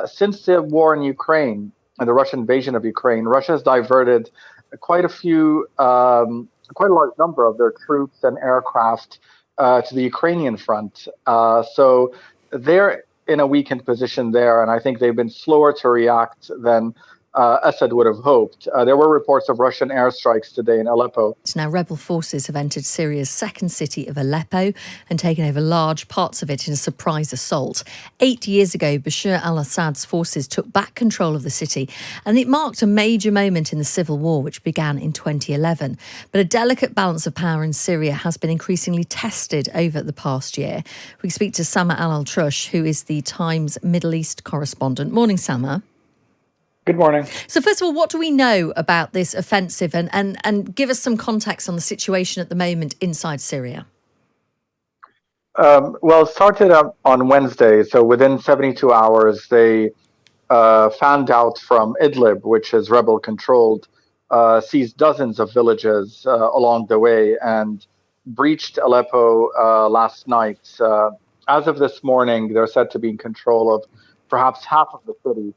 Since the war in Ukraine and the Russian invasion of Ukraine, Russia has diverted quite a few, quite a large number of their troops and aircraft to the Ukrainian front. So they're in a weakened position there, and I think they've been slower to react than Assad would have hoped. There were reports of Russian airstrikes today in Aleppo. Now, rebel forces have entered Syria's second city of Aleppo and taken over large parts of it in a surprise assault. 8 years ago, Bashar al-Assad's forces took back control of the city, and it marked a major moment in the civil war, which began in 2011. But a delicate balance of power in Syria has been increasingly tested over the past year. We speak to Sama al-Atrush, who is the Times Middle East correspondent. Morning, Sama. Good morning. So first of all, what do we know about this offensive and give us some context on the situation at the moment inside Syria? Well, it started up on Wednesday, so within 72 hours, they fanned out from Idlib, which is rebel-controlled, seized dozens of villages along the way and breached Aleppo last night. As of this morning, they're said to be in control of perhaps half of the city.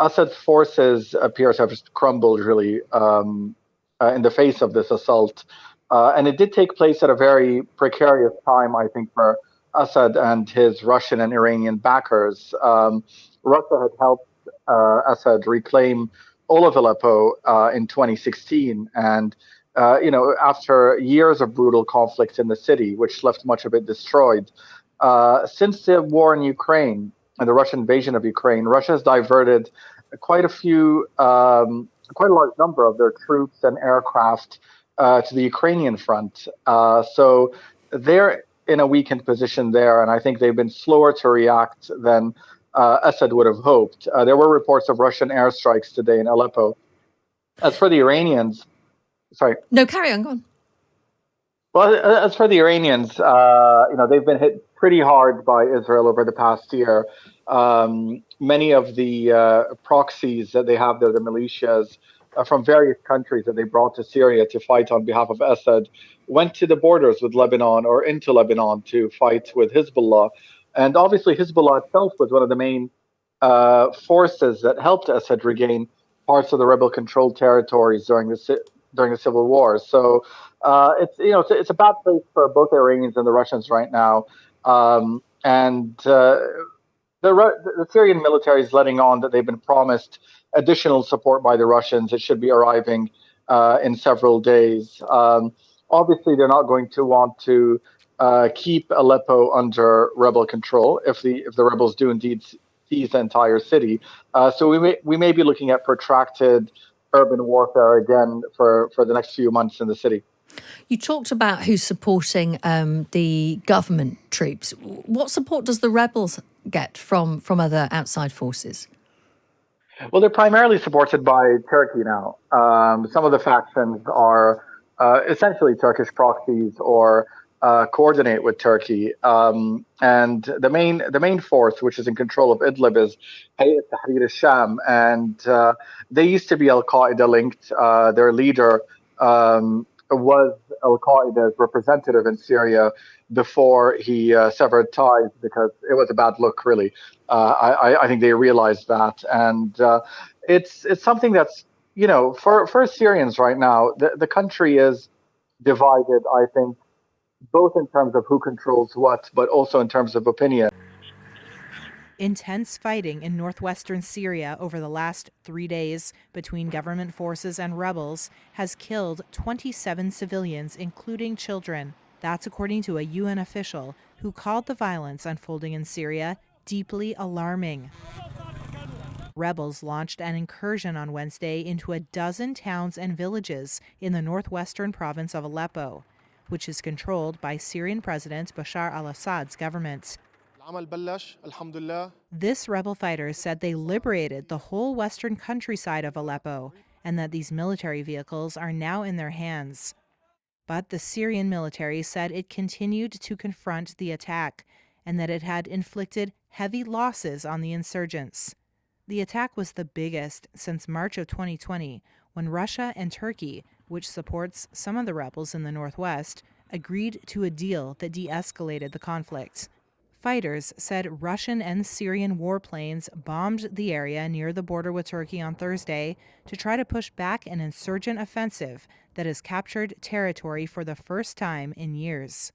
Assad's forces appear to have just crumbled really in the face of this assault. And it did take place at a very precarious time, I think, for Assad and his Russian and Iranian backers. Russia had helped Assad reclaim all of Aleppo in 2016. And, after years of brutal conflict in the city, which left much of it destroyed, since the war in Ukraine and the Russian invasion of Ukraine, Russia has diverted quite a few, quite a large number of their troops and aircraft to the Ukrainian front. So they're in a weakened position there, and I think they've been slower to react than Assad would have hoped. There were reports of Russian airstrikes today in Aleppo. As for the Iranians, sorry. No, carry on, go on. Well, as for the Iranians, they've been hit pretty hard by Israel over the past year. Many of the proxies that they have there, the militias from various countries that they brought to Syria to fight on behalf of Assad, went to the borders with Lebanon or into Lebanon to fight with Hezbollah. And obviously, Hezbollah itself was one of the main forces that helped Assad regain parts of the rebel-controlled territories during the civil war. So it's a bad place for both the Iranians and the Russians right now. The Syrian military is letting on that they've been promised additional support by the Russians. It should be arriving in several days. Obviously, they're not going to want to keep Aleppo under rebel control if the rebels do indeed seize the entire city. So we may be looking at protracted urban warfare again for the next few months in the city. You talked about who's supporting the government troops. What support does the rebels get from other outside forces? Well, they're primarily supported by Turkey now. Some of the factions are essentially Turkish proxies or coordinate with Turkey. And the main force, which is in control of Idlib, is Hayat Tahrir al-Sham, and they used to be al-Qaeda linked. Their leader was al-Qaeda's representative in Syria before he severed ties because it was a bad look, really. I think they realized that, and it's something that's for Syrians right now. The country is divided, I think, both in terms of who controls what, but also in terms of opinion. Intense fighting in northwestern Syria over the last 3 days between government forces and rebels has killed 27 civilians, including children. That's according to a UN official who called the violence unfolding in Syria deeply alarming. Rebels launched an incursion on Wednesday into a dozen towns and villages in the northwestern province of Aleppo, which is controlled by Syrian President Bashar al-Assad's government. This rebel fighter said they liberated the whole western countryside of Aleppo and that these military vehicles are now in their hands. But the Syrian military said it continued to confront the attack and that it had inflicted heavy losses on the insurgents. The attack was the biggest since March of 2020, when Russia and Turkey, which supports some of the rebels in the northwest, agreed to a deal that de-escalated the conflict. Fighters said Russian and Syrian warplanes bombed the area near the border with Turkey on Thursday to try to push back an insurgent offensive that has captured territory for the first time in years.